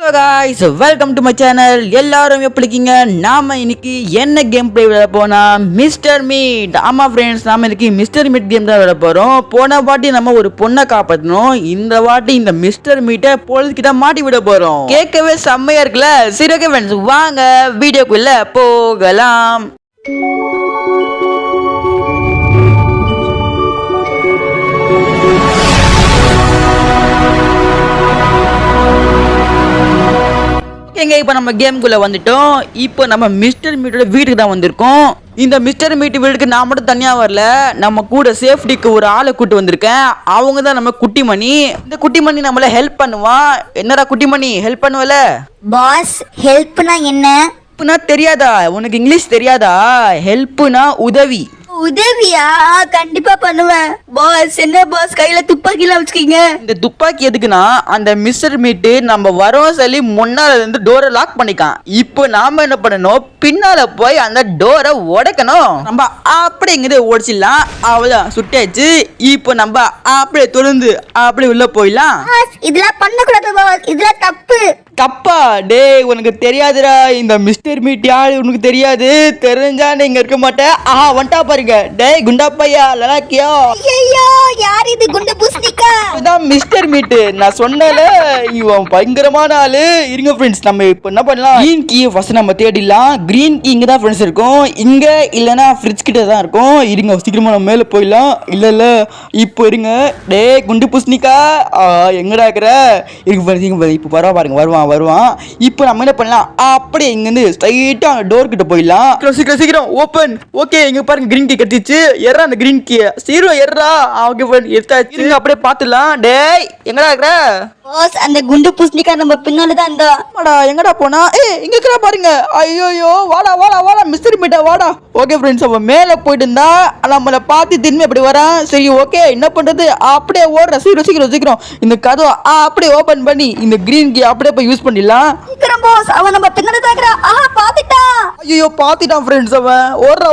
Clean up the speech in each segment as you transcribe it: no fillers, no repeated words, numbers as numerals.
Hello guys welcome to my channel. எல்லாரும் எப்படி இருக்கீங்க? நாம இன்னைக்கு என்ன கேம் ப்ளே விளையாட போனா மிஸ்டர் மீட். ஆமா ஃப்ரெண்ட்ஸ், நாம இன்னைக்கு மிஸ்டர் மீட் கேம் தான் விளையாட போறோம். போன வாட்டி நம்ம ஒரு பொண்ணை காப்பாத்தணும். இந்த வாட்டி இந்த மிஸ்டர் மீட்டை போலீஸ்கிட்ட மாட்டி விட போறோம். கேட்கவே செம்மையா இருக்குல்ல? சரி ஓகே ஃப்ரெண்ட்ஸ், வாங்க வீடியோக்குள்ள போகலாம். எங்க இப்போ நம்ம கேம்குள்ள வந்துட்டோம். இப்போ நம்ம மிஸ்டர் மீட்டோட வீட்டுக்கு தான் வந்திருக்கோம். இந்த மிஸ்டர் மீட் வீட்டுக்கு நான் மட்டும் தனியா வரல, நம்ம கூட சேஃப்டிக்கு ஒரு ஆளை கூட்டு வந்திருக்கேன். அவங்க தான் நம்ம குட்டிமணி. இந்த குட்டிமணி நம்மள ஹெல்ப் பண்ணுவான். என்னடா குட்டிமணி, ஹெல்ப் பண்ணுவல? பாஸ், ஹெல்ப்னா என்ன? ஹெல்ப்னா தெரியாதா உனக்கு? இங்கிலீஷ் தெரியாதா? ஹெல்ப்னா உதவி. உதவியா? கண்டிப்பா பண்ணுவேன் பாஸ். என்ன பாஸ் கையில துப்பாக்கிலாம் வச்சுக்கீங்க? இந்த துப்பாக்கி எதுக்குன்னா, அந்த மிஸ்டர் மீட்டு நம்ம வரோம் சொல்லி முன்னால இருந்து டோரை லாக் பண்ணிக்கான். இப்போ நாம என்ன பண்ணணும், பின்னால போய் அந்த டோரை உடைக்கணும். நம்ம அப்படிங்கிறது உடைச்சிடலாம். அவ்வளவுதான், சுட்டாச்சு. இப்போ நம்ம அப்படியே தொடர்ந்து அப்படியே உள்ள போயிடலாம். பாஸ், இதெல்லாம் பண்ணக்கூடாது பாஸ், இதெல்லாம் தப்பு. தப்பா? டேய், உனக்கு தெரியாதுடா இந்த மிஸ்டர் மீட் யாரு, உனக்கு தெரியாது. தெரிஞ்சா நீங்க இருக்க மாட்டேன். வந்துட்டா பாருங்க. டேய் குண்டா பையா, லலாக்கியா. ஐயோ, யார் இது? குண்டு பூசணிக்கா? இதுதான் மிஸ்டர் மீட். நான் சொன்னல, இவன் பயங்கரமான ஆளு. இருங்க ஃப்ரெண்ட்ஸ், நம்ம இப்போ என்ன பண்ணலாம், கிரீன் கீ ஃபர்ஸ்ட் நம்ம தேடிடலாம். கிரீன் கீ இங்க தான் ஃப்ரெண்ட்ஸ் இருக்கும். இங்க இல்லனா ஃப்ரிட்ஜ் கிட்ட தான் இருக்கும். இருங்க சீக்கிரமா நம்ம மேல போயிடலாம். இல்ல இப்போ இருங்க. டேய் குண்டு பூசணிக்கா, எங்கடா இருக்கிற? இருக்கு பாருங்க, இப்போ பாருங்க, வருவான். இப்போ நம்ம என்ன பண்ணலாம், அப்படியே இங்க இருந்து ஸ்ட்ரைட்டா அந்த டோர் கிட்ட போயிடலாம். சீக்கிரம் ஓபன். ஓகே, இங்க பாருங்க கிரீன் கீ கட்டிச்சு. எர்றா அந்த கிரீன் கீ சீரோ எர்றா. ஓகே ஃப்ரெண்ட், எடுத்தாச்சு. இருங்க அப்படியே பாத்துடலாம். டேய் எங்கடா இருக்கற? பாஸ், அந்த குண்டு பூசணிக்கா நம்ம பின்னால தான் இருந்தா. எங்கடா போனா? இங்க இருக்கற பாருங்க. ஐயோ, வாடா மிஸ்டர் மீட்டா வாடா. ஓகே ஃப்ரெண்ட்ஸ், அவன் மேல போயிட்டு இருந்தா நம்மள பார்த்து திரும்பி அப்படி வரான். சரி ஓகே, என்ன பண்றது, அப்படியே ஓடுற. சீக்கிரம் இந்த கதவை அப்படியே ஓபன் பண்ணி இந்த கிரீன் கீ அப்படியே போய் யூஸ் பண்ணிடலாம். சீக்கிரம் பாஸ், அவன் நம்ம பின்னால தான் இருக்கறான். பாத்துட்டான். ஐயோ, பாத்துட்டான் ஃப்ரெண்ட்ஸ். அவன் ஓடுறா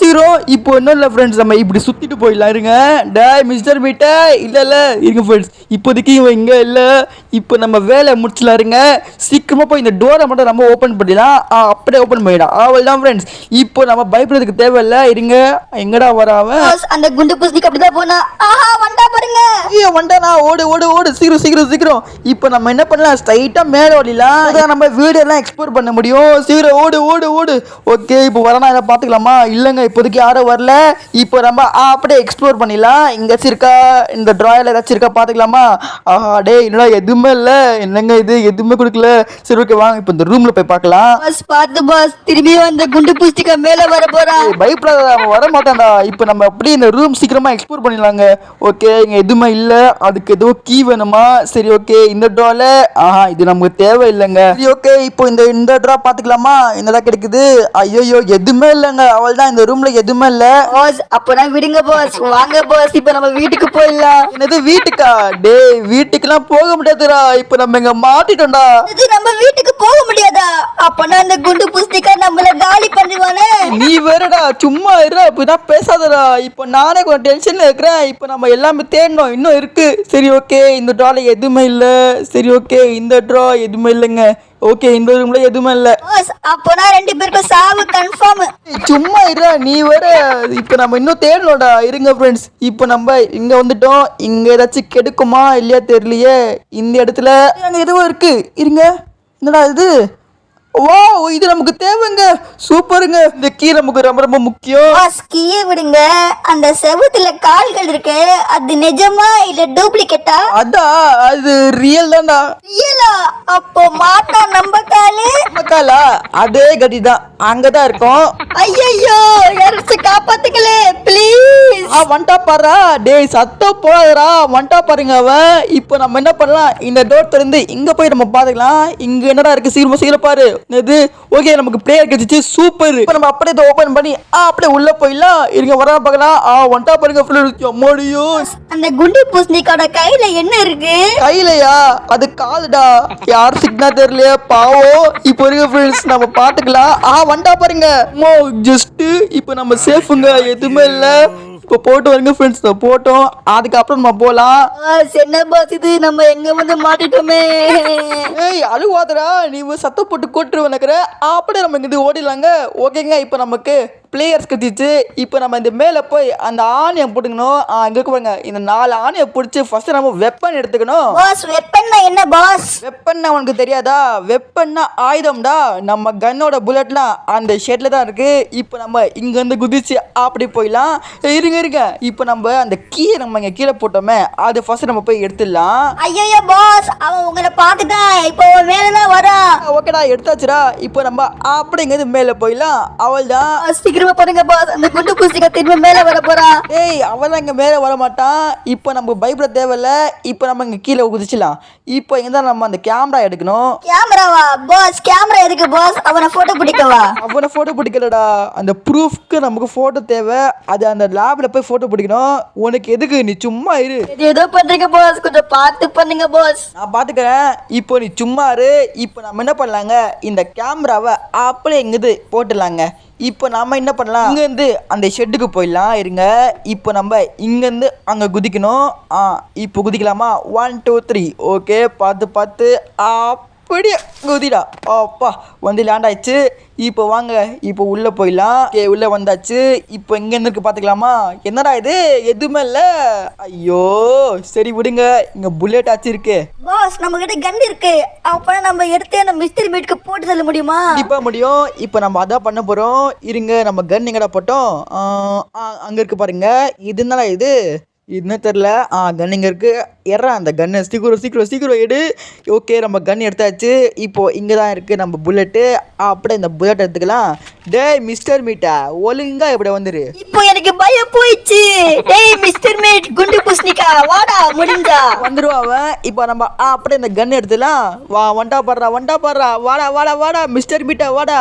சீக்கிரம். இப்போ என்ன இல்ல ஃப்ரெண்ட்ஸ், நம்ம இப்படி சுத்திட்டு போயிடலாம். இருங்க. டேய் மிஸ்டர் மீட்டா, இல்ல இருங்க ஃப்ரெண்ட்ஸ், இப்போதைக்கு இவன் இங்க இல்ல. இப்போ நம்ம வேலை முடிச்சலாம். இருங்க, சீக்கிரமா போய் இந்த டோரை மட்டும் நம்ம ஓபன் பண்ணிடலாம். அப்படியே ஓபன் பண்ணிடலாம். அவ்வளவுதான் ஃப்ரெண்ட்ஸ், இப்போ நம்ம பயப்படுறதுக்கு தேவையில்ல. இருங்க, எங்கடா வராவன்? அந்த குண்டு பூசணிக்கா அப்படிதான் போனா. வந்தா பாருங்க. ஐயோ வந்தானா, ஓடு சீக்கிரம். இப்போ நம்ம என்ன பண்ணலாம், ஸ்ட்ரைட்டா மேல ஓடிடலாம். அதான் நம்ம வீடியோ எல்லாம் எக்ஸ்ப்ளோர் பண்ண முடியும். சீக்கிரம் ஓடு. ஓகே, இப்போ வரனா இதை பாத்துக்கலாமா? இல்லங்க, இப்போதைக்கு யாரும் வரல. இப்போ நம்ம அப்படியே எக்ஸ்ப்ளோர் பண்ணிடலாம். இங்க இருக்கா, இந்த டிராயர்ல ஏதாச்சும் இருக்கா பாத்துக்கலாமா? டேய் என்னடா எதுவுமே இல்ல. என்னங்க இது, எதுவுமே கொடுக்கல. சரி ஓகே, வாங்க இப்போ இந்த ரூம்ல போய் பார்க்கலாம். பாஸ் பாத்து பாஸ், திரும்பி அந்த குண்டு பூசணிக்கா மேல வர போறான். பயப்படாத, அவன் வர மாட்டான்டா. இப்போ நம்ம அப்படியே இந்த ரூம் சீக்கிரமா எக்ஸ்ப்ளோர் பண்ணிடலாங்க. ஓகே, இங்க எதுவுமே இல்ல. அதுக்கு ஏதோ கீ வேணுமா? சரி ஓகே, இந்த ட்ரால இது நமக்கு தேவை இல்லைங்க. சரி ஓகே, இப்போ இந்த ட்ரா பாத்துக்கலாமா? என்னடா கிடைக்குது? ஐயோ, எதுவுமே இல்லைங்க. அவள் தான், இந்த ரூம்ல எதுவுமே இல்ல. பாஸ், அப்பதான் விடுங்க பாஸ். வாங்க பாஸ், இப்போ நம்ம வீட்டுக்கு போயிடலாம். என்னது வீட்டுக்கா? டேய் வீட்டுக்கெல்லாம் போக முடியாதுடா. இப்போ நம்ம இங்க மாட்டிட்டோம்டா. இது நம்ம வீட்டுக்கு போக முடியாதா? அப்பனா அந்த குண்டு பூசணிக்கா நம்மள காலி பண்ணிடுவானே. நீ வேறடா, சும்மா இருடா, இப்படிதான் பேசாதடா. இப்போ நானே கொஞ்சம் டென்ஷன்ல இருக்கிறேன். இப்போ நம்ம எல்லாமே தேடணும், இன்னும் இருக்கு. சரி ஓகே, இந்த ட்ரால எதுவுமே இல்ல. சரி ஓகே, இந்த ட்ரா எதுவுமே இல்லைங்க. ஓகே, இந்த ரூம்ல எதுவுமே இல்ல. பாஸ், அப்பனா ரெண்டு பேருக்கும் சாவு கன்ஃபார்ம். சும்மா இருடா, நீ வேற. இப்போ நம்ம இன்னும் தேடணும்டா. இருங்க ஃப்ரெண்ட்ஸ், இப்போ நம்ம இங்க வந்துட்டோம். இங்க ஏதாச்சும் கிடைக்குமா இல்லையா தெரியலையே. இந்த இடத்துல அங்க எதுவும் இருக்கு. இருங்க, என்னடா இது? வா, இது நமக்கு தேவைங்க. சூப்பருங்க. இந்த கீ நமக்கு ரொம்ப முக்கியம். பாஸ், கீயை விடுங்க. அந்த செவுத்துல கால்கள் இருக்கு, அது நிஜமா இல்ல டூப்ளிகேட்டா? அதான், அது ரியல் தான்டா. ரியலா? அப்போ மாட்டா நம்ம காலு. மக்களா, அதே கடி தான், அங்கதான் இருக்கும். ஐயோ, யாராச்சும் காப்பாத்துங்களே ப்ளீஸ். வந்துட்டா பாரு. டேய் சத்தம் போடாதடா, வந்துட்டா பாருங்க அவன். இப்போ நம்ம என்ன பண்ணலாம், இந்த டோர் திறந்து இங்க போய் நம்ம பாத்துக்கலாம். இங்க என்னடா இருக்கு, சீக்கிரம் பாரு. இது ஓகே, நமக்கு பிளேயர் கிடைச்சிச்சு. சூப்பர். இப்போ நம்ம அப்படியே இதை ஓபன் பண்ணி அப்படியே உள்ள போயிடலாம். இருங்க, வர பார்க்கலாம். வந்துட்டா பாருங்க ஃப்ரெண்ட்ஸ். அந்த குண்டு பூசணிக்கான கையில என்ன இருக்கு? கையிலயா? அது காலுடா. யார் சிக்னா தெரியல, பாவம். இப்போ இருக்க ஃப்ரெண்ட்ஸ், நம்ம பாத்துக்கலாம். வந்துட்டா பாருங்க. ஜஸ்ட் இப்போ நம்ம சேஃபுங்க, எதுவுமே இல்ல. இப்போ போட்டு வருங்க ஃப்ரெண்ட்ஸ், போட்டோம். அதுக்கப்புறம் நம்ம போகலாம். பாஸ் என்ன பாஸ் இது, நம்ம எங்க வந்து மாட்டிட்டோமே. ஏய் அழுவாதடா, நீ சத்தம் போட்டு கூட்டுருவ நினைக்கிற. அப்படியே நம்ம இங்கிருந்து ஓடிடலாங்க. ஓகேங்க, இப்போ நமக்கு பிளேயர்ஸ் கத்திச்சு. இப்போ நம்ம இந்த மேலே போய் அந்த ஆணையம் போட்டுக்கணும். இங்கே பாருங்க, இந்த 4 ஆணையை பிடிச்சி ஃபர்ஸ்ட் நம்ம வெப்பன் எடுத்துக்கணும். பாஸ் வெப்பன்னா என்ன பாஸ்? வெப்பன்னா உனக்கு தெரியாதா? வெப்பன்னா ஆயுதம்டா. நம்ம கன்னோட புல்லட்லாம் அந்த ஷெட்ல தான் இருக்கு. இப்போ நம்ம இங்கேருந்து குதிச்சு அப்படி போயிடலாம். இருங்க, இப்போ நம்ம அந்த கீயை நம்ம இங்கே கீழே போட்டோமே, அது ஃபர்ஸ்ட் நம்ம போய் எடுத்துடலாம். ஐயோ பாஸ், அவன் உங்களை பார்த்துட்டான். இப்போ மேலதான் வரான். ஓகேடா, எடுத்தாச்சுடா. இப்போ நம்ம அப்படிங்கிறது மேலே போயிடலாம். அவள் தான். சீக்கிரமா பண்ணுங்க பாஸ், அந்த குண்டு பூசிக்க திரும்ப மேல வர போறான். ஏய் அவன் இங்கே மேலே வர மாட்டான். இப்போ நம்ம பயப்பட தேவையில்ல. இப்போ நம்ம இங்கே கீழே குதிச்சிடலாம். இப்போ இங்கே தான் நம்ம அந்த கேமரா எடுக்கணும். கேமராவா பாஸ்? கேமரா எதுக்கு பாஸ்? அவனை போட்டோ பிடிக்கவா? அவனை ஃபோட்டோ பிடிக்கலடா, அந்த ப்ரூஃப்க்கு நமக்கு ஃபோட்டோ தேவை. அது அந்த லேபில் போய் ஃபோட்டோ பிடிக்கணும். உனக்கு எதுக்கு, நீ சும்மா இரு. ஏதோ பண்றீங்க பாஸ், கொஞ்சம் பார்த்து பண்ணுங்க பாஸ். நான் பார்த்துக்கிறேன். இப்போ நீ சும்மா இரு. இப்போ நம்ம என்ன பண்ணலாங்க, இந்த கேமராவை அப்படியே எங்குது போட்டுடலாங்க. இப்போ நம்ம என்ன பண்ணலாம், இங்கேருந்து அந்த ஷெட்டுக்கு போயிடலாம். இருங்க, இப்போ நம்ம இங்கேருந்து அங்கே குதிக்கணும். இப்போ குதிக்கலாமா? 1 2 3. ஓகே, பார்த்து அப்படியே குதிடா. அப்பா வந்து லேண்ட் ஆயிடுச்சு. இப்போ வாங்க, இப்போ உள்ளே போயிடலாம். ஓகே, உள்ளே வந்தாச்சு. இப்போ இங்கேருந்து இருக்கு பார்த்துக்கலாமா? என்னடா இது, எதுவுமே இல்லை. ஐயோ சரி விடுங்க, இங்கே புல்லட் ஆச்சு இருக்கு. பாஸ் நம்ம கிட்ட கன் இருக்கு. அப்ப நம்ம எடுத்து அந்த மிஸ்டர் மீட்க்கு போட்டு தள்ள முடியுமா? கண்டிப்பாக முடியும். இப்போ நம்ம அதான் பண்ண போகிறோம். இருங்க, நம்ம கன் எங்கடா போட்டோம்? அங்கே இருக்கு பாருங்க. இது என்னடா இது என்ன தெரில. கன் இங்கே இருக்கு. எறா அந்த கன்னு, சீக்கிரம் எடு. ஓகே, நம்ம கன் எடுத்தாச்சு. இப்போது இங்கே தான் இருக்குது நம்ம புல்லட்டு. அப்படியே இந்த புல்லட் எடுத்துக்கலாம். டேய் மிஸ்டர் மீட்டா, ஒழுங்கா இப்படி வந்துரு. இப்போ எனக்கு பயம் போயிடுச்சு. டேய் மிஸ்டர் மீட், குண்டு பூசணிக்கா வாடா, முடிஞ்சா வந்துருவான். இப்போ நம்ம அப்படியே இந்த கன் எடுத்துலாம். வண்டா பாடுறா. வாடா மிஸ்டர் மீட்டா வாடா.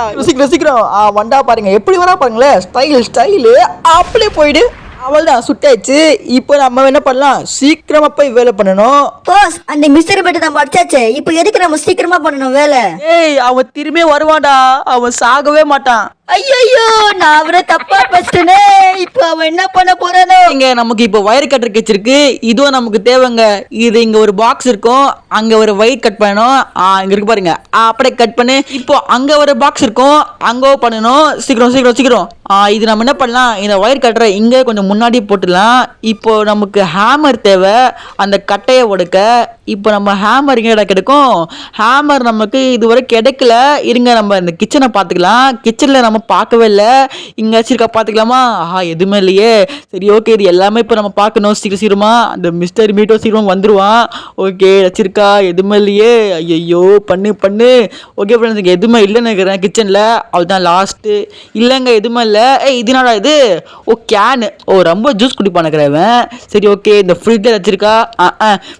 சீக்கிரம் வண்டா பாருங்க, எப்படி வரா பாருங்களேன். ஸ்டைலு அப்படியே போயிடு. அவள்தான் சுட்டாச்சு. இப்போ நம்ம என்ன பண்ணலாம், சீக்கிரமா போய் வேலை பண்ணணும். பாஸ் அந்த மிஸ்டர் மீட் நம்ம அடிச்சாச்சு. இப்போ எதுக்கு நம்ம சீக்கிரமா பண்ணணும் வேலை? ஏய் அவன் திரும்பி வருவான்டா, அவன் சாகவே மாட்டான். ஐயோ நான் அவரை தப்பா பேசிட்டேனே. இப்போ அவன் என்ன பண்ண போறானோ? இங்க நமக்கு இப்போ வயர் கட்டர் கிச்சிருக்கு. இதுவும் நமக்கு தேவைங்க. இது இங்க ஒரு பாக்ஸ் இருக்கும், அங்க ஒரு வயர் கட் பண்ணணும். இங்க இருக்கு பாருங்க, அப்படியே கட் பண்ணு. இப்போ அங்க ஒரு பாக்ஸ் இருக்கும், அங்க பண்ணணும். சீக்கிரம். இது நம்ம என்ன பண்ணலாம், இந்த வயர் கட்டரை இங்கே கொஞ்சம் முன்னாடி போட்டுடலாம். இப்போ நமக்கு ஹேமர் தேவை, அந்த கட்டையை உடைக்க. இப்போ நம்ம ஹேமர் எங்கடா கிடைக்கும்? ஹேமர் நமக்கு இதுவரை கிடைக்கல. இருங்க, நம்ம இந்த கிச்சனை பார்த்துக்கலாம். கிச்சனில் நம்ம பார்க்கவே இல்லை. இங்கே வச்சிருக்கா பார்த்துக்கலாமா? எதுவுமே இல்லையே. சரி ஓகே, இது எல்லாமே இப்போ நம்ம பார்க்கணும். சீக்கிரமா அந்த மிஸ்டர் மீட்டோ சீக்கிரம் வந்துடுவான். ஓகே, வச்சிருக்கா எதுவுமே இல்லையே. ஐயோ பண்ணு. ஓகே ஃப்ரெண்ட்ஸ், இங்கே எதுவுமே இல்லைன்னு நினைக்கிறேன் கிச்சனில். அவள்தான் லாஸ்ட்டு. இல்லைங்க எதுவுமே இல்லை. இதுனாடா இது? கேனு. ரொம்ப ஜூஸ் குடிப்பானுக்கிறவன். சரி ஓகே, இந்த ஃப்ரிட்ஜில் வச்சிருக்கா.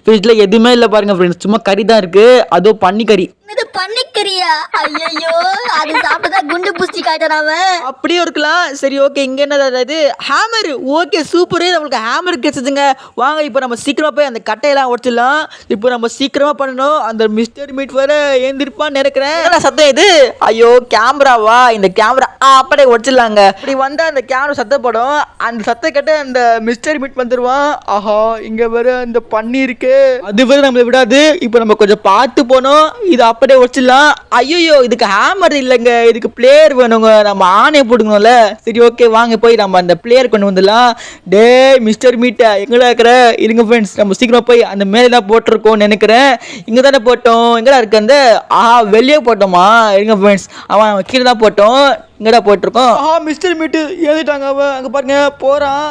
ஃப்ரிட்ஜில் எதுவுமே இல்லை பாருங்க ஃப்ரெண்ட்ஸ், சும்மா கறி தான் இருக்கு. அதுவும் பன்னிக்கறி. இது பன்னிக்கறியா? ஐயோ அது சாப்பிட்டதான் குண்டு பூச்சி காய்ட்டான். அப்படியும் இருக்கலாம். சரி ஓகே, இங்கே என்ன இது? ஹேமர். ஓகே சூப்பரு, நம்மளுக்கு ஹேமர் கிடைச்சதுங்க. வாங்க இப்போ நம்ம சீக்கிரமா போய் அந்த கட்டையெல்லாம் உடச்சிடலாம். இப்போ நம்ம சீக்கிரமா பண்ணணும். அந்த மிஸ்டர் மீட் வர ஏந்திருப்பான்னு நினைக்கிறேன். என்ன சத்தம் இது? ஐயோ கேமராவா? இந்த கேமரா அப்படியே உடச்சிடலாங்க. இப்படி வந்தால் அந்த கேமரா சத்தப்படும். அந்த சத்தம் கேட்டு அந்த மிஸ்டர் மீட் வந்துடுவான். இங்கே வர அந்த பண்ணி இருக்கு, அது வரை நம்மளை விடாது. இப்போ நம்ம கொஞ்சம் பார்த்து போனோம். இது அப்படியே வச்சிடலாம். ஐயோ இதுக்கு ஹேமர் இல்லைங்க, இதுக்கு பிளேயர் வேணுங்க. நம்ம ஆணையை போட்டுக்கணும்ல. சரி ஓகே, வாங்க போய் நம்ம அந்த பிளேயர் கொண்டு வந்துடலாம். டே மிஸ்டர் மீட்டா எங்கடா இருக்கிற? இருங்க ஃப்ரெண்ட்ஸ், நம்ம சீக்கிரம் போய் அந்த மேலே தான் போட்டிருக்கோம்னு நினைக்கிறேன். இங்கே தானே போட்டோம். எங்கடா இருக்கு அந்த? வெளியே போட்டோமா? இருங்க ஃப்ரெண்ட்ஸ், அவன் கீழே தான் போட்டோம். இங்கடா போயிட்டுருக்கோம். மிஸ்டர் மீட்டு ஏறிட்டாங்க. அவன் அங்கே பாருங்க போகிறான்.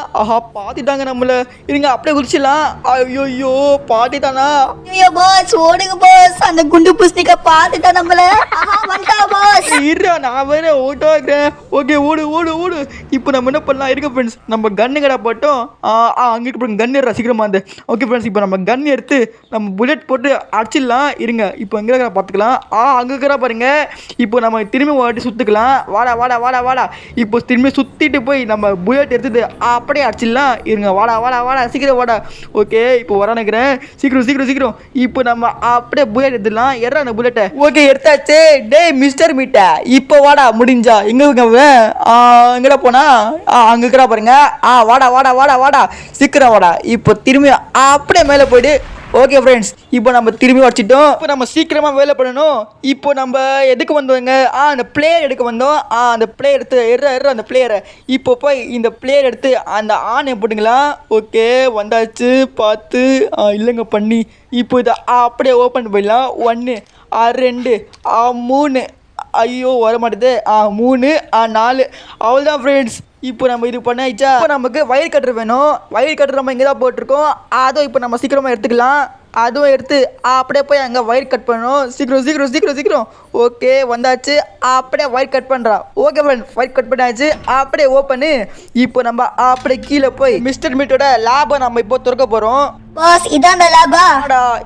பார்த்துட்டாங்க நம்மள. இருங்க அப்படியே குதிச்சிடலாம். ஐயோ பார்த்துட்டானா? ஐயோ பாஸ் ஓடுங்க பாஸ், அந்த குண்டு பூசணிக்கா பார்த்துட்டா நம்மள. வந்துட்டா பாஸ். நான் வேற ஓட்டோ இருக்கிறேன். ஓகே ஓடு. இப்போ நம்ம என்ன பண்ணலாம்? இருக்க ஃப்ரெண்ட்ஸ், நம்ம கன்னு கடை போட்டோம். அங்கே இருக்க கன் எடுறா சீக்கிரமா அந்த. ஓகே ஃப்ரெண்ட்ஸ், இப்போ நம்ம கன் எடுத்து நம்ம புல்லட் போட்டு அடிச்சிடலாம். இருங்க இப்போ எங்கே இருக்கிற பார்த்துக்கலாம். அங்கே இருக்கிறா பாருங்க. இப்போ நம்ம திரும்பி வாட்டி சுற்றுக்கலாம். வாடா வாடா வாடா வாடா. இப்போ திரும்பி சுற்றிட்டு போய் நம்ம புல்லட் எடுத்துட்டு அப்படியே அடிச்சிடலாம். இருங்க, வாடா வாடா வாடா, சீக்கிரம் வாடா. ஓகே, இப்போ வரானுக்கிறேன். சீக்கிரம் சீக்கிரம் சீக்கிரம். இப்போ நம்ம அப்படியே புல்லட் எடுத்துடலாம். எறா அந்த புல்லட்டை. ஓகே, எடுத்தாச்சு. டேய் மிஸ்டர் மீட்டா, இப்போ வாடா முடிஞ்சா. எங்கடா போனா? அங்க இருக்கிறா பாருங்க. வாடா வாடா வாடா வாடா, சீக்கிரம் வாடா. இப்போ திரும்பி அப்படியே மேலே போயிடு. ஓகே ஃப்ரெண்ட்ஸ், இப்போ நம்ம திரும்பி வச்சுட்டோம். இப்போ நம்ம சீக்கிரமாக வேலை பண்ணணும். இப்போ நம்ம எதுக்கு வந்தோங்க? அந்த பிளேயர் எடுக்க வந்தோம். அந்த பிளேயர் எடுத்து அந்த பிளேயரை இப்போ போய் இந்த பிளேயர் எடுத்து அந்த ஆணை போட்டுங்களா. ஓகே, வந்தாச்சு. பார்த்து இல்லைங்க பண்ணி இப்போ இதை அப்படியே ஓப்பன் பண்ணிடலாம். 1 2 3. ஐயோ வர மாட்டேது. 3 4. அவ்வளோதான் ஃப்ரெண்ட்ஸ். இப்போ நம்ம இது பண்ணாச்சா. இப்போ நமக்கு வயர் கட்டர் வேணும். வயர் கட்டர் நம்ம இங்கே தான் போட்டிருக்கோம். அதுவும் இப்போ நம்ம சீக்கிரமாக எடுத்துக்கலாம். அதுவும் எடுத்து அப்படியே போய் அங்கே வயர் கட் பண்ணணும். சீக்கிரம் சீக்கிரம் சீக்கிரம் சீக்கிரம். ஓகே, வந்தாச்சு. அப்படியே வயர் கட் பண்ணுறா. ஓகே ஃப்ரெண்ட், வயர் கட் பண்ணாச்சு. அப்படியே ஓப்பனு. இப்போ நம்ம அப்படியே கீழே போய் மிஸ்டர் மீட்டோட லேபை நம்ம இப்போ திறக்க போகிறோம். பாஸ், இதான் அந்த லேபா?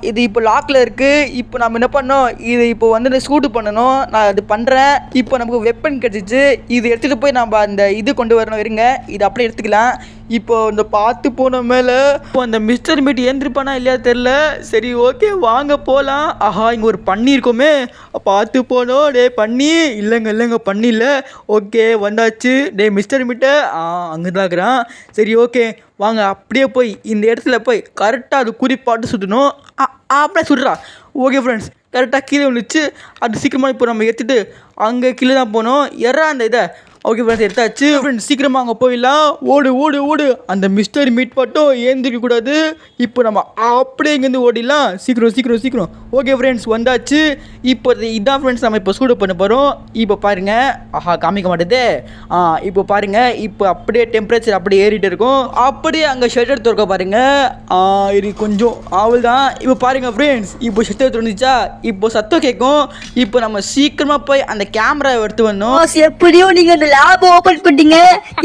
இது இப்போ லாக்ல இருக்கு. இப்போ நம்ம என்ன பண்ணோம், இது இப்போ வந்து சூடு பண்ணணும். நான் அது பண்ணுறேன். இப்போ நமக்கு வெப்பன் கிடச்சிச்சு. இது எடுத்துகிட்டு போய் நம்ம அந்த இது கொண்டு வரணும். இருங்க, இது அப்படியே எடுத்துக்கலாம். இப்போ இந்த பார்த்து போன மேலே இப்போ அந்த மிஸ்டர் மீட் ஏந்திருப்பானா இல்லையா தெரில. சரி, ஓகே, வாங்க போகலாம். இங்கே ஒரு பண்ணி இருக்குமே, பார்த்து போனோம். டே பண்ணி இல்லைங்க பண்ணி இல்லை. ஓகே, வந்தாச்சு. டே மிஸ்டர் மீட்டை அங்கே தான் இருக்கிறான். சரி, ஓகே, வாங்க அப்படியே போய் இந்த இடத்துல போய் கரெக்டாக அது குறிப்பாட்டு சுற்றணும். அப்படியே சுடுறா. ஓகே ஃப்ரெண்ட்ஸ், கரெக்டாக கீழே வந்துச்சு. அது சீக்கிரமாக இப்போ நம்ம எடுத்துகிட்டு அங்கே கீழே தான் போனோம். அந்த இதை. ஓகே ஃப்ரெண்ட்ஸ், எடுத்தாச்சு. ஃப்ரெண்ட்ஸ், சீக்கிரமாக அங்கே போயிடலாம். ஓடு ஓடு ஓடு. அந்த மிஸ்டர் மீட் மட்டும் ஏந்திரிக்கக்கூடாது. இப்போ நம்ம அப்படியே இங்கேருந்து ஓடிடலாம். சீக்கிரம் சீக்கிரம் சீக்கிரம். ஓகே ஃப்ரெண்ட்ஸ், வந்தாச்சு. இப்போ இதான் ஃப்ரெண்ட்ஸ், நம்ம இப்போ சூடு பண்ண போகிறோம். இப்போ பாருங்கள். காமிக்க மாட்டேது. இப்போ பாருங்கள், இப்போ அப்படியே டெம்பரேச்சர் அப்படியே ஏறிட்டு இருக்கும். அப்படியே அங்கே ஷட்டர் திறக்க பாருங்கள். இது கொஞ்சம் ஆவல் தான். இப்போ பாருங்கள் ஃப்ரெண்ட்ஸ், இப்போ ஷட்டர் திறந்துச்சா. இப்போ சத்தம் கேட்கும். இப்போ நம்ம சீக்கிரமாக போய் அந்த கேமராவை எடுத்து வரணும். எப்படியோ நீங்கள் அந்த லேப் ஓபன் பண்ணிட்டீங்க.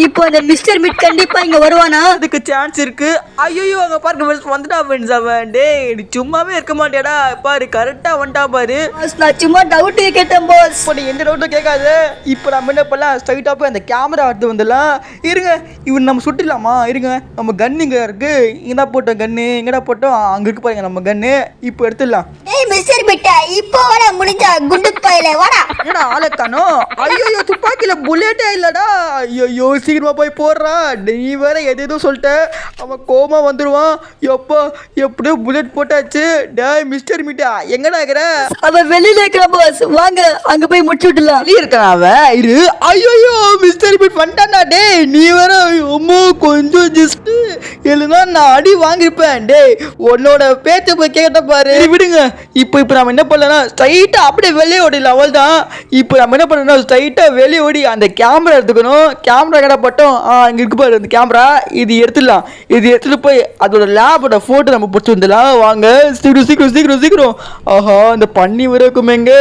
இப்போ அந்த மிஸ்டர் மீட் கண்டிப்பா இங்க வருவானா? அதுக்கு சான்ஸ் இருக்கு. ஐயோ, அங்க பாருங்க ஃப்ரெண்ட்ஸ், வந்துட்டா ஃப்ரெண்ட்ஸ். அவன் டேய் நீ சும்மாவே இருக்க மாட்டியாடா. பாரு, கரெக்டா வந்துட்டா பாரு. நான் சும்மா டவுட் கேட்டேன் பாஸ். இப்போ நீ எந்த டவுட்டும் கேட்காத. இப்போ நம்ம என்ன பண்ணலாம், ஸ்ட்ரைட்டா போய் அந்த கேமரா எடுத்து வந்துடலாம். இருங்க, இவன் நம்ம சுட்டிடலாமா? இருங்க, நம்ம கன் இங்க இருக்கு. இங்கதான் போட்டோம் கன்னு. எங்கடா போட்டோம்? அங்க இருக்கு பாருங்க நம்ம கன்னு. இப்போ எடுத்துடலாம். டேய் மிஸ்டர் மீட், இப்போ வாடா முடிஞ்சா. குண்டு பையில வாடா. என்னடா ஆளை காணோம்? ஐயோ, துப்பாக்கில புல்லட்டே இல்லடா. ஐயோ, சீக்கிரமா போய் போடுறா. நீ வேற எதுவும் சொல்லிட்ட, அவன் கோமா வந்துடுவான். எப்போ எப்படியோ புல்லட் போட்டாச்சு. டேய் மிஸ்டர் மீட்டா, எங்கடா இருக்கிற? அவன் வெளியில இருக்கிற பாஸ். வாங்க அங்க போய் முடிச்சு விட்டுலாம். வெளியே இருக்கான் அவன். இரு. ஐயோ, மிஸ்டர் மீட் வந்துட்டான்டா. டேய் நீ வேற அம்மா கொஞ்சம் ஜஸ்ட் இல்லைன்னா நான் அடி வாங்கிருப்பேன். டேய் உன்னோட பேச்ச போய் கேட்ட பாரு. விடுங்க. இப்போ நம்ம என்ன பண்ணலாம், ஸ்ட்ரைட்டா அப்படியே வெளியே ஓடிடலாம். அவள் தான். இப்போ நம்ம என்ன பண்ணணும், ஸ்ட்ரைட்டா வெளியே ஓடி அந்த கேமரா எடுத்துக்கணும். கேமரா கடை பட்டும் இங்கே இருக்கு பாரு அந்த கேமரா. இது எடுத்துடலாம். இது எடுத்துட்டு போய் அதோட லேபோட ஃபோட்டோ நம்ம பிடிச்சி வந்துடலாம். வாங்க சீக்கிரம் சீக்கிரம் சீக்கிரம் சீக்கிரம். இந்த பண்ணி வரக்குமேங்க.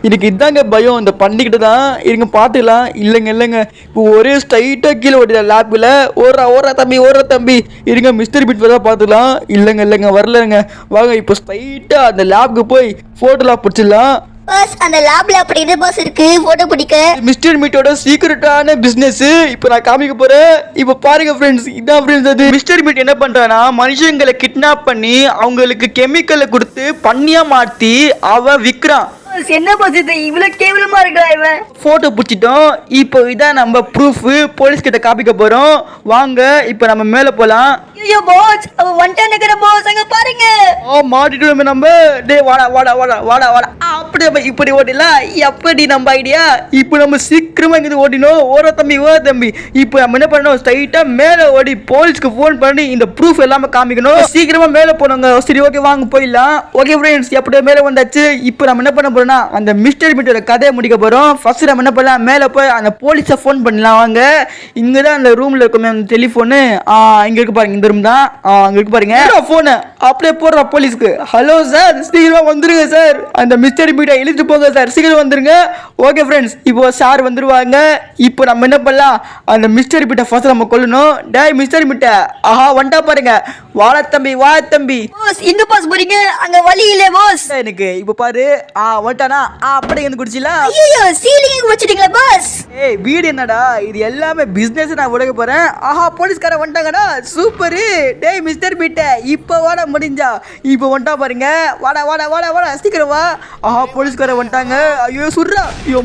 எனக்கு இதாங்க பயம், இந்த பண்ணிக்கிட்டு தான். இருங்க பார்த்துக்கலாம். இல்லைங்க, இப்போ ஒரே ஸ்ட்ரைட்டாக கீழே ஓடிடலாம் லேப்பில். ஓடுறா தம்பி. இருங்க, மிஸ்டர் பிட் தான் பார்த்துக்கலாம். இல்லைங்க வரலங்க. வாங்க இப்போ ஸ்ட்ரைட்டாக அந்த லேபுக்கு போய் ஃபோட்டோலாம் பிடிச்சிடலாம். பாஸ், அந்த லேப்ல அப்படி என்ன பாஸ் இருக்கு போட்டோ பிடிக்க? மிஸ்டர் மீட்டோட சீக்ரெட்டான பிசினஸ் இப்போ நான் காமிக்க போறேன். இப்போ பாருங்க ஃப்ரெண்ட்ஸ், இதான் ஃப்ரெண்ட்ஸ் அது. மிஸ்டர் மீட் என்ன பண்றானா, மனுஷங்களை கிட்னாப் பண்ணி அவங்களுக்கு கெமிக்கலை கொடுத்து பண்ணியா மாத்தி அவன் விற்கிறான். என்ன பாஸ் இது இவ்வளவு கேவலமா இருக்கா? இவன் போட்டோ பிடிச்சிட்டோம். இப்போ இதான் நம்ம ப்ரூஃப். போலீஸ் கிட்ட காப்பிக்க போறோம். வாங்க இப்போ நம்ம மேல போலாம். ஐயோ பாஸ், அவன் வந்துட்டானுங்கற பாஸ். அங்க பாருங்க. மாட்டிட்டோம் நம்ம. டேய் வாடா. அப்படியே இப்படி ஓடிடலாம். எப்படி நம்ம ஐடியா? இப்போ நம்ம சீக்கிரமா இங்க ஓடினோம். ஓர தம்பி. இப்போ நம்ம என்ன பண்ணணும், ஸ்ட்ரைட்டா மேல ஓடி போலீஸ்க்கு ஃபோன் பண்ணி இந்த ப்ரூஃப் எல்லாமே காமிக்கணும். சீக்கிரமா மேல போனோங்க. சரி, ஓகே, வாங்க போயிடலாம். ஓகே ஃப்ரெண்ட்ஸ், எப்படியே மேல வந்தாச்சு. இப்போ நம்ம என்ன பண்ண போறோம், அந்த மிஸ்டர் மீட்டோட கதையை முடிக்க போறோம். ஃபர்ஸ்ட் நம்ம என்ன பண்ணலாம், மேல போய் அந்த போலீஸை ஃபோன் பண்ணலாம். வாங்க, இங்க தான் அந்த ரூம்ல இருக்குமே அந்த டெலிஃபோனு. இங்க இருக்கு பாருங்க, இந்த ரூம் தான். அங்க இருக்கு பாருங்க போன். அப்படியே போடுற போலீஸ்க்கு. ஹலோ சார், சீக்கிரமா வந்துருங்க சார். அந்த மிஸ்டர் மீட்டை இழுத்து போங்க சார், சீக்கிரம் வந்துருங்க. ஓகே ஃப்ரெண்ட்ஸ், இப்போ சார் வந்துருவாங்க. இப்போ நம்ம என்ன பண்ணலாம், அந்த மிஸ்டர் மீட்டை ஃபர்ஸ்ட் நம்ம கொல்லணும். டேய் மிஸ்டர் மீட்டை, வந்துட்டா பாருங்க. வாடா தம்பி. பாஸ், எங்க பாஸ் போறீங்க? அங்க வழி இல்ல பாஸ். எனக்கு இப்போ பாரு. வச்சானா அப்படியே வந்து குடிச்சிலாம். ஐயோ சீலிங் வச்சிட்டீங்களா பாஸ்? ஏய் வீடு என்னடா இது எல்லாமே பிசினஸ் நான் உடைக்க போறேன். ஆஹா போலீஸ்கார வந்துட்டாங்கடா சூப்பரு. டேய் மிஸ்டர் பீட்ட இப்போ வாடா முடிஞ்சா இப்போ வந்துட்டா பாருங்க. வாடா வாடா வாடா வாடா சீக்கிரம் வா. ஆஹா போலீஸ்கார வந்துட்டாங்க. ஐயோ சுடுறா ஐயோ.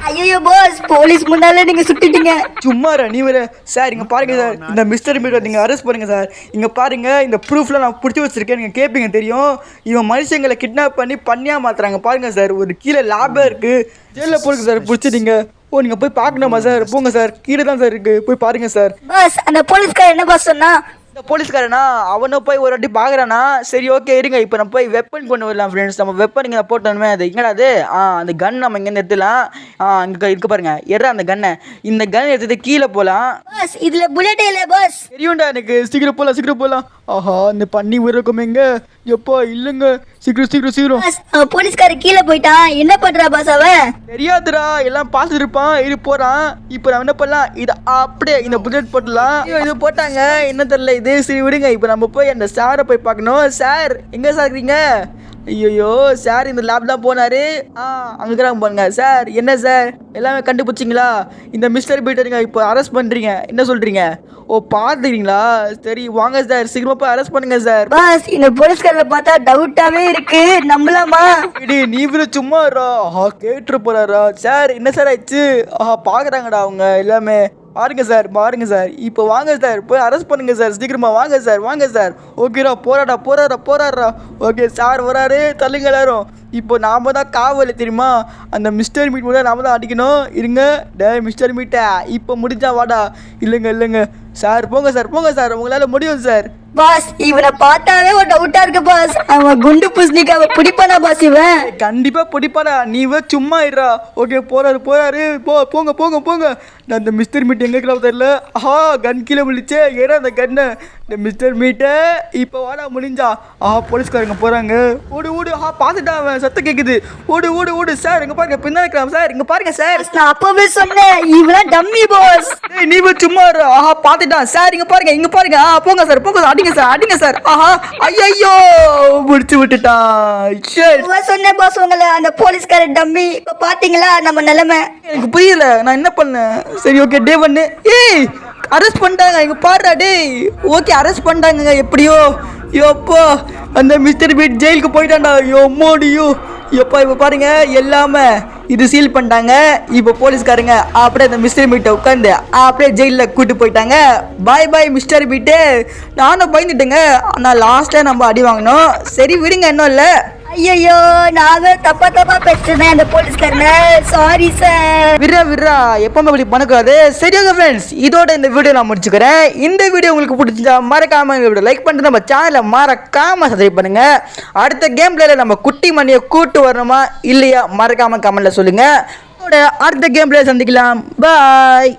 ஐயோ பாஸ் போலீஸ் முன்னால நீங்க சுட்டுட்டீங்க. சும்மாரா நீ வேற. சார் இங்க பாருங்க சார் இந்த மிஸ்டர் பீட்டை நீங்க அரெஸ்ட் பண்ணுங்க சார். இங்க பாருங்க இந்த ப்ரூஃப்லாம் நான் பிடிச்சி வச்சிருக்கேன். நீங்க கேட்பீங்க தெரியும். இவன் மனுஷங்களை கிட்னாப் பண்ணி பண்ணியா மாத்துறாங்க பாருங்க சார். ஒரு கீழே லாபே இருக்கு. ஜெயிலில் போடுங்க சார் பிடிச்சிட்டீங்க. ஓ நீங்கள் போய் பார்க்கணுமா சார்? போங்க சார் கீழே தான் சார் இருக்குது போய் பாருங்கள் சார். பாஸ் அந்த போலீஸ்கார் என்ன பாஸ் சொன்னா? இந்த போலீஸ்காரனா அவனை போய் ஒரு வாட்டி பார்க்குறானா. சரி ஓகே இருங்க இப்போ நம்ம போய் வெப்பன் கொண்டு வரலாம் ஃப்ரெண்ட்ஸ். நம்ம வெப்பன் இங்கே போட்டோமே அது எங்கடா அது? அந்த கன் நம்ம இங்கேருந்து எடுத்துலாம். இங்கே இருக்கு பாருங்க எறா அந்த கன்னை. இந்த கன் எடுத்துட்டு கீழே போகலாம். பாஸ் இதில் புல்லட்டே இல்லை பாஸ். தெரியும்டா எனக்கு. சீக்கிரம் போகலாம் சீக்கிரம் போகலாம். ஆஹா இந்த பண்ணி உயிரக்கும் எங்க எப்போ இல்லைங்க. சீக்கிரம் சீக்கிரம் சீக்கிரம். போலீஸ்கார கீழே போயிட்டான். என்ன பண்றா பாஸ் அவன்? தெரியாதுடா எல்லாம் பார்த்துட்டு இருப்பான். இரு போறான். இப்போ நம்ம என்ன பண்ணலாம்? இது அப்படியே இந்த புல்லட் போட்டலாம். இது போட்டாங்க என்ன தெரியல இது. சரி விடுங்க. இப்போ நம்ம போய் அந்த சாரை போய் பார்க்கணும். சார் எங்க சார் இருக்கீங்க? ஐயோ சார் இந்த லேப் தான் போனாரு. அங்கே போனுங்க. சார் என்ன சார் எல்லாமே கண்டுபிடிச்சிங்களா? இந்த மிஸ்டர் பீட்டருங்க இப்போ அரெஸ்ட் பண்ணுறீங்க என்ன சொல்கிறீங்க? ஓ பார்த்துக்கிறீங்களா? சரி வாங்க சார் சீக்கிரமா போய் அரெஸ்ட் பண்ணுங்க சார். பாஸ் இந்த போலீஸ்காரரை பார்த்தா டவுட்டாவே இருக்கு. நம்பலாமா? இடி நீ இவரு சும்மா கேட்டு போறாரா? சார் என்ன சார் ஆயிடுச்சு? பார்க்குறாங்கடா அவங்க எல்லாமே. பாருங்க சார் இப்போ வாங்க சார் போய் அரெஸ்ட் பண்ணுங்க சார். சீக்கிரமா வாங்க சார். ஓகேடா போறாரா. ஓகே சார் வராரு. தள்ளுங்க எல்லாரும். இப்போ நாம தான் காவல் தெரியுமா? அந்த மிஸ்டர் மீட் கூட நாம தான் அடிக்கணும். இருங்க டே மிஸ்டர் மீட்டா இப்போ முடிஞ்சா வாடா. இல்லைங்க சார் போங்க சார் உங்களால முடியும் சார். பாஸ் இவனை பார்த்தாவே ஒரு டவுட்டா இருக்கு பாஸ். அவன் குண்டு பூசணிக்காவை பிடிப்பானா பாஸ்? இவன் கண்டிப்பா பிடிப்பானா. நீ சும்மா இருடா. ஓகே போறாரு போங்க. நான் இந்த மிஸ்டர் மீட் எங்க கிளம்ப தெரியல. கன் கீழே விழிச்சே ஏன்னா அந்த கண்ணை. இந்த மிஸ்டர் மீட்டை இப்போ வாடா முடிஞ்சா. போலீஸ்காரங்க போறாங்க. ஓடு பார்த்துட்டா அவன் சத்தம் கேட்குது. ஓடு சார் இங்க பாருங்க பின்னாடி இருக்கலாம் சார். இங்க பாருங்க சார். நான் அப்பவே சொன்னேன் இவன் டம்மி பாஸ். நீ சும்மா இரு. பார்த்துட்டான் சார். இங்க பாருங்க. போங்க சார் அடிங்க சார். ஐயோ முடிச்சு விட்டுட்டான். சொன்னேன் பாஸ் உங்களை அந்த போலீஸ்கார டம்மி. இப்ப பாத்தீங்களா நம்ம நிலைமை? எனக்கு புரியல நான் என்ன பண்ணேன். சரி ஓகே டே ஒன்று. அரெஸ்ட் பண்ணிட்டாங்க இங்க பாருடா. டேய் ஓகே அரெஸ்ட் பண்ணிட்டாங்க எப்படியோ. யோப்போ அந்த மிஸ்டர் பீட் ஜெயிலுக்கு போயிட்டான்டா. யோமோடியோ எப்போ இப்போ பாருங்க எல்லாமே இது சீல் பண்ணிட்டாங்க. இப்போ போலீஸ்காரங்க அப்படியே அந்த மிஸ்டர் பீட்டை உட்காந்து அப்படியே ஜெயிலில் கூட்டு போயிட்டாங்க. பாய் மிஸ்டர் பீட்டு. நானும் பயந்துட்டேங்க. ஆனால் லாஸ்ட்டில் நம்ம அடி வாங்கினோம். சரி விடுங்க இன்னும் இல்லை. ஐயோ நாங்க தப்பா பேசுறேன் அந்த போலீஸ்காரனை. Sorry sir. விட்றா எப்பவுமே இப்படி பண்ணக்கூடாது. சரியாக ஃப்ரெண்ட்ஸ் இதோட இந்த வீடியோ நான் முடிச்சுக்கிறேன். இந்த வீடியோ உங்களுக்கு பிடிச்சிருந்தா மறக்காம இந்த வீடியோ லைக் பண்ணிட்டு நம்ம சேனலை மறக்காம சப்ஸ்கிரைப் பண்ணுங்க. அடுத்த கேம் பிளேல நம்ம குட்டி மணியை கூட்டு வரணுமா இல்லையா மறக்காம கமெண்ட்ல சொல்லுங்க. அடுத்த கேம் பிளே சந்திக்கலாம். பாய்.